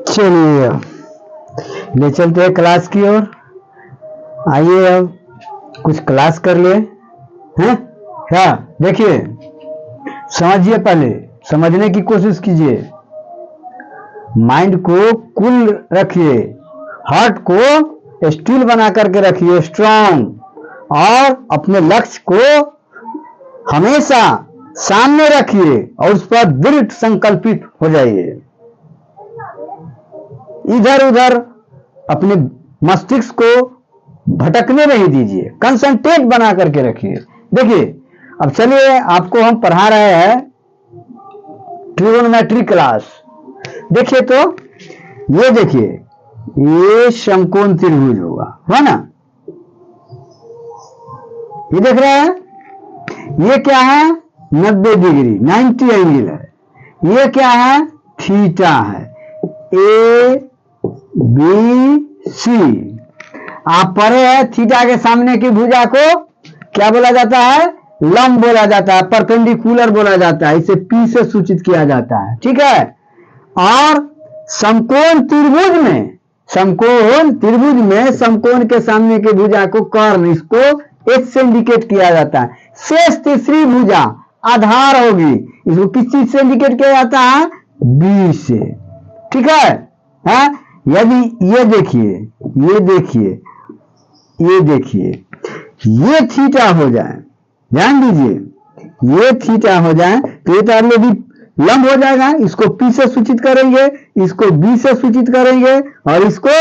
चलिए ले चलते हैं क्लास की ओर। आइए अब कुछ क्लास कर ले हैं क्या। देखिए समझिए, पहले समझने की कोशिश कीजिए, माइंड को कूल रखिए, हार्ट को स्टील बना करके रखिए स्ट्रांग, और अपने लक्ष्य को हमेशा सामने रखिए और उस पर दृढ़ संकल्पित हो जाइए। इधर उधर अपने मस्तिष्क को भटकने नहीं दीजिए, कंसंट्रेट बना करके रखिए। देखिए अब चलिए आपको हम पढ़ा रहे हैं ट्रिगोनोमेट्री क्लास। देखिए तो ये देखिए, ये समकोण त्रिभुज होगा, है ना। ये देख रहे हैं, ये क्या है 90 डिग्री 90 एंगल है। ये क्या है थीटा है, ए बी सी। आप पढ़े हैं थीटा के सामने की भुजा को क्या बोला जाता है, लंब बोला जाता है, परपेंडिकुलर बोला जाता है, इसे पी से सूचित किया जाता है, ठीक है। और समकोण त्रिभुज में, समकोण त्रिभुज में समकोण के सामने की भुजा को कर्ण, इसको एच से इंडिकेट किया जाता है। शेष तीसरी भुजा आधार होगी, इसको किस चीज से इंडिकेट किया जाता है, बी से, ठीक है। यदि ये देखिए, ये देखिए, ये देखिए, ये थीटा हो जाए, ध्यान दीजिए, ये थीटा हो जाए तो ये तो ऑलरेडी लंब हो जाएगा। इसको P से सूचित करेंगे, इसको B से सूचित करेंगे और इसको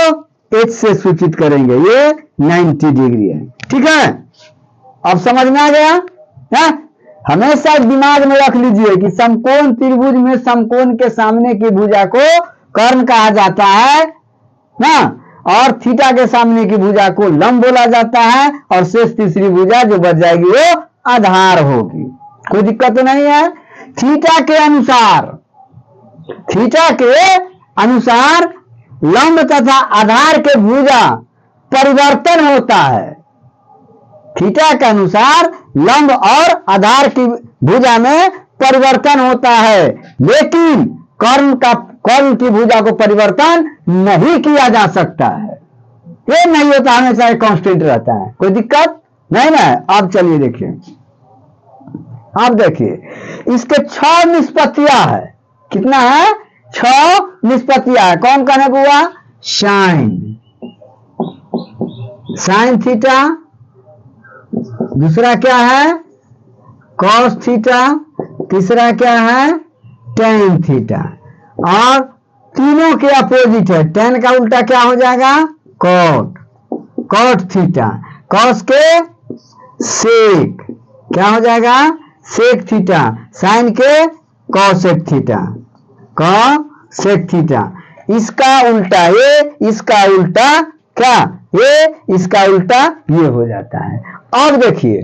H से सूचित करेंगे। ये 90 डिग्री है, ठीक है। अब समझ में आ गया है? हमेशा दिमाग में रख लीजिए कि समकोण त्रिभुज में समकोण के सामने की भुजा को कर्ण कहा जाता है ना, और थीटा के सामने की भुजा को लंब बोला जाता है, और शेष तीसरी भुजा जो बच जाएगी वो आधार होगी। कोई दिक्कत तो नहीं है। थीटा के अनुसार, थीटा के अनुसार लंब तथा आधार के भुजा परिवर्तन होता है। थीटा के अनुसार लंब और आधार की भुजा में परिवर्तन होता है, लेकिन कर्ण की भुजा को परिवर्तन नहीं किया जा सकता है। ये नहीं होता, हमेशा कांस्टेंट रहता है, कोई दिक्कत नहीं ना। अब चलिए देखिए, अब देखिए इसके 6 निष्पत्तियां है। कितना है, 6 निष्पत्तियां है। कौन कौन है बुआ, साइन, साइन थीटा, दूसरा क्या है कॉस थीटा, तीसरा क्या है टेन थीटा, और तीनों के अपोजिट है। टेन का उल्टा क्या हो जाएगा, कॉट, कॉट थीटा, कॉस के सेक क्या हो जाएगा, सेक थीटा, साइन के कॉसेक थीटा, कॉसेक थीटा। इसका उल्टा ये, इसका उल्टा क्या, ये, इसका उल्टा ये हो जाता है। अब देखिए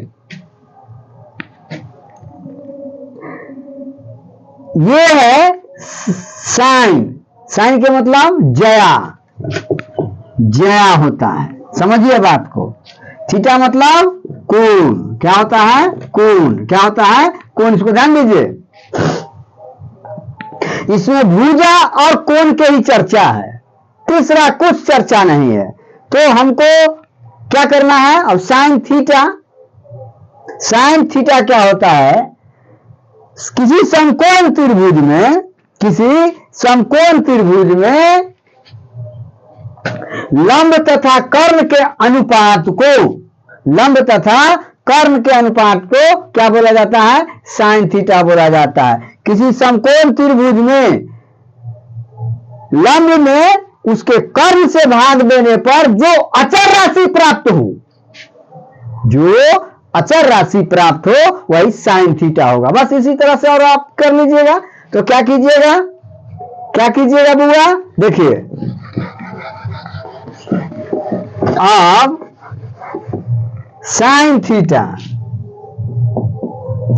ये है साइन, साइन के मतलब जया, जया होता है, समझिए बात को। थीटा मतलब कोण, क्या होता है कोण, क्या होता है कोण, इसको ध्यान दीजिए। इसमें भुजा और कोण के ही चर्चा है, तीसरा कुछ चर्चा नहीं है। तो हमको क्या करना है, अब साइन थीटा, साइन थीटा क्या होता है, किसी समकोण त्रिभुज में, किसी समकोण त्रिभुज में लंब तथा कर्ण के अनुपात को, लंब तथा कर्ण के अनुपात को क्या बोला जाता है, साइन थीटा बोला जाता है। किसी समकोण त्रिभुज में लंब में उसके कर्ण से भाग देने पर जो अचर राशि प्राप्त हो, जो अचर राशि प्राप्त हो वही साइन थीटा होगा। बस इसी तरह से और आप कर लीजिएगा। तो क्या कीजिएगा, क्या कीजिएगा बुआ, देखिए अब साइन थीटा,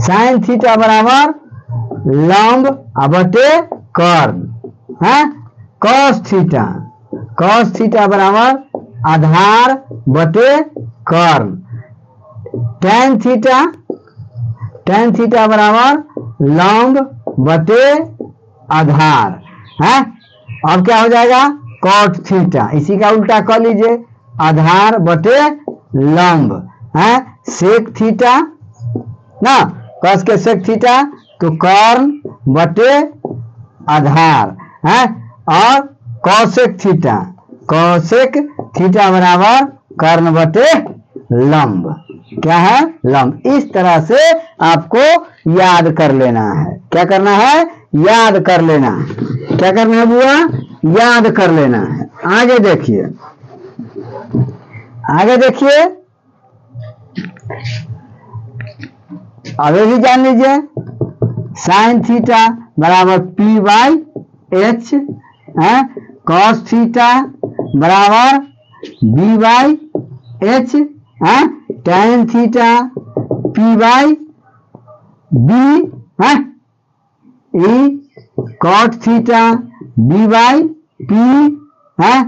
साइन थीटा बराबर लंब बटे कर्ण है, कॉस थीटा, कॉस थीटा बराबर आधार बटे कर्ण, टेन थीटा, टेन थीटा बराबर लंब बटे आधार है। अब क्या हो जाएगा, कॉट थीटा, इसी का उल्टा कर लीजिए, आधार बटे लंब है, सेक थीटा ना, कस के सेक थीटा, तो कर्ण बटे आधार है, और कौसेक थीटा, कौसेक थीटा बराबर कर्ण बटे लंब, क्या है, लंब। इस तरह से आपको याद कर लेना है। क्या करना है, याद कर लेना है। क्या करना है बुआ, याद कर लेना है। आगे देखिए, आगे देखिए, अभी भी जान लीजिए, साइन थीटा बराबर पी बाई एच है, कॉस थीटा बराबर बी बाई एच है, tan theta p by B है, ई cot theta b by p है,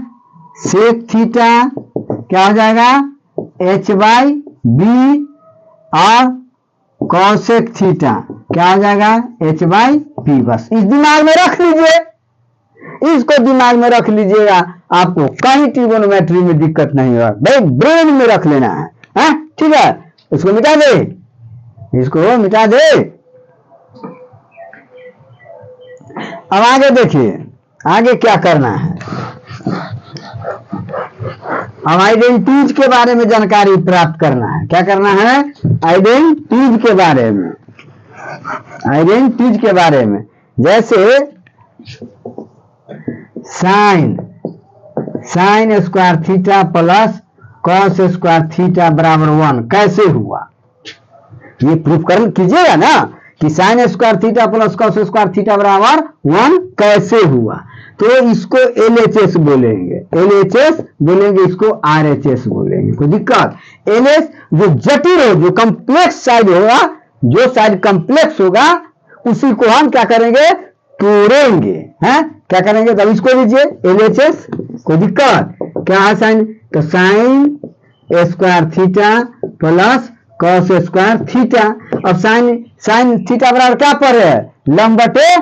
सेक थीटा क्या हो जाएगा, h बाई बी, और कॉसेक थीटा क्या हो जाएगा, h बाई p। बस इस दिमाग में रख लीजिए, इसको दिमाग में रख लीजिएगा, आपको कहीं ट्रिगोनोमेट्री में दिक्कत नहीं होगा, भाई ब्रेन में रख लेना है, ठीक है। इसको मिटा दे, इसको मिटा दे। अब आगे देखिए, आगे क्या करना है, अब आइडेंटिटीज के बारे में जानकारी प्राप्त करना है। क्या करना है, आइडेंटिटीज के बारे में, आइडेंटिटीज के बारे में, जैसे sine, sine square theta plus cos square theta बराबर 1 कैसे हुआ, ये प्रूफ कर कीजिएगा ना कि sign square theta plus cos square theta बराबर 1 कैसे हुआ। तो इसको LHS बोलेंगे, LHS बोलेंगे, इसको RHS बोलेंगे, कोई दिक्कत। LH जो जटिल हो, जो कम्प्लेक्स साइड होगा, जो साइड कम्प्लेक्स होगा उसी को हम क्या करेंगे, तोड़ेंगे, हैं, क्या करेंगे, तब इसको लीजिए LHS, कोई दिक्कत। क्या है साइन, तो sign square theta plus cos square theta. अब साइन, साइन थीटा बराबर क्या पर है, लंब बटे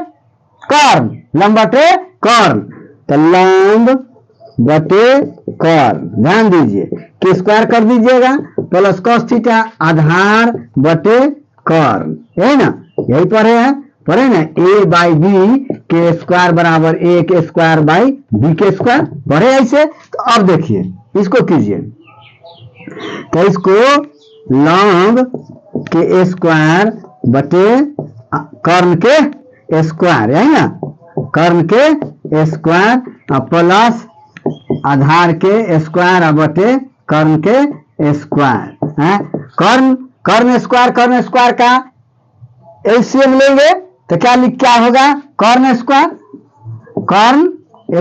कर्ण, लंब बटे कर्ण, तो लंब बटे कर्ण, ध्यान दीजिए कि स्क्वायर कर दीजिएगा, प्लस कॉस थीटा आधार बटे कर्ण, है ना, यही पढ़े हैं, पढ़े ना, ए बाई बी के स्क्वायर बराबर ए के स्क्वायर बाई बी के स्क्वायर, पढ़े ऐसे। तो अब देखिए इसको कीजिए, तो इसको लंब के स्क्वायर बटे कर्ण के स्क्वायर, है ना, कर्ण के स्क्वायर प्लस आधार के स्क्वायर बटे कर्ण के स्क्वायर है, कर्ण, कर्ण स्क्वायर का एलसीएम लेंगे तो क्या होगा, कर्ण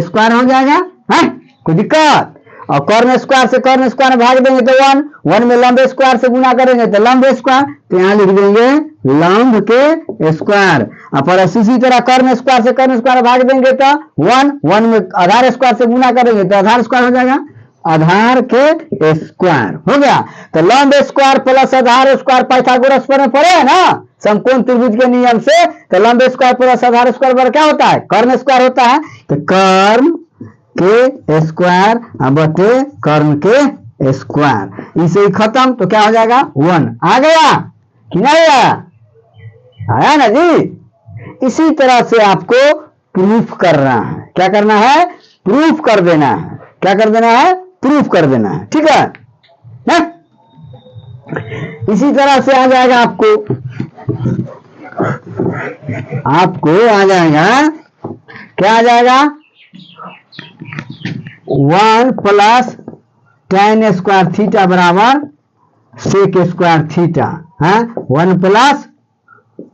स्क्वायर हो जाएगा, है, कोई दिक्कत। और कर्ण स्क्वायर से कर्ण स्क्वायर भाग देंगे तो 1, 1 में लंब स्क्वायर से गुना करेंगे तो लंब स्क्वायर, तो यहाँ लिख देंगे लंब के स्क्वायर, और इसी तरह कर्ण स्क्वायर से कर्ण स्क्वायर भाग देंगे तो 1, 1 में आधार स्क्वायर से गुना करेंगे तो आधार स्क्वायर हो जाएगा, आधार के स्क्वायर हो गया। तो लंब स्क्वायर प्लस आधार स्क्वायर पाइथागोरस पर पड़े है ना, समकोण त्रिभुज के नियम से, तो लंब स्क्वायर प्लस आधार स्क्वायर पर क्या होता है, कर्ण स्क्वायर होता है, तो कर्ण के स्क्वायर बटे कर्ण के स्क्वायर, इसे ही खत्म, तो क्या हो जाएगा 1 आ गया कि नहीं आया, आया ना जी। इसी तरह से आपको प्रूफ करना है, क्या करना है, प्रूफ कर देना है, क्या कर देना है, प्रूफ कर देना है, ठीक है ना? इसी तरह से आ जाएगा आपको आ जाएगा, क्या आ जाएगा, 1 प्लस tan स्क्वायर थीटा बराबर सेक स्क्वायर थीटा है, 1 प्लस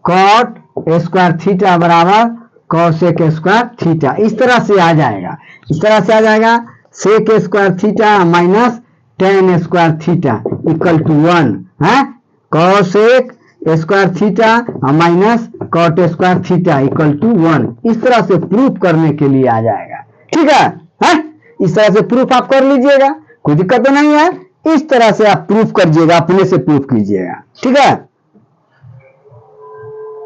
कॉट स्क्वायर थीटा बराबर कॉसेक स्क्वायर थीटा, इस तरह से आ जाएगा, इस तरह से आ जाएगा, sec square theta minus tan square theta equal to 1 है, cosec square theta minus cot square theta equal to 1, इस तरह से प्रूफ करने के लिए आ जाएगा, ठीक है, इस तरह से प्रूफ आप कर लीजिएगा, कोई दिक्कत तो नहीं है, इस तरह से आप प्रूफ करिएगा, अपने से प्रूफ कीजिएगा, ठीक है।